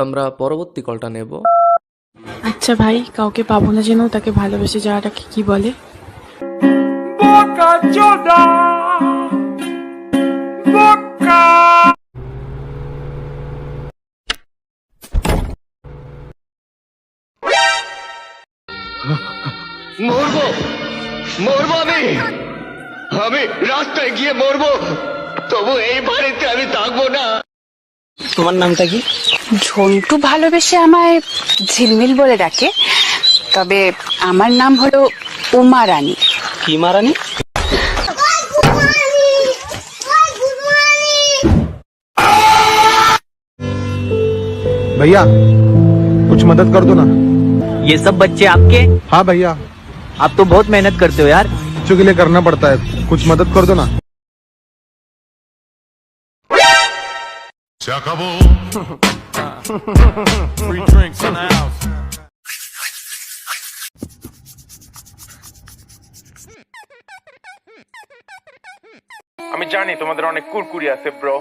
আমরা পরবর্তী কলটা নেব। আচ্ছা ভাই, কাউকে পাবো না যেন তাকে ভালোবেসে যাওয়াটাকে কি বলে? মরবো মরবো আমি রাস্তায় গিয়ে মরবো, তবু এই বাড়িতে আমি থাকবো না। তোমার নামটা কি? ঝন্টু ভালোবেসে আমায় ঝিলমিল বলে ডাকে, তবে আমার নাম হলো উমা রানী। কি মারানি? भैया कुछ मदद कर दो ना। ये सब बच्चे आपके? हाँ भैया, आप तो बहुत मेहनत करते हो यार। बच्चों के लिए करना पड़ता है, कुछ मदद कर दो ना। Se acabó. Free drinks in the house. আমি জানি তোমাদের অনেক কুরকুরি আছে ব্রো।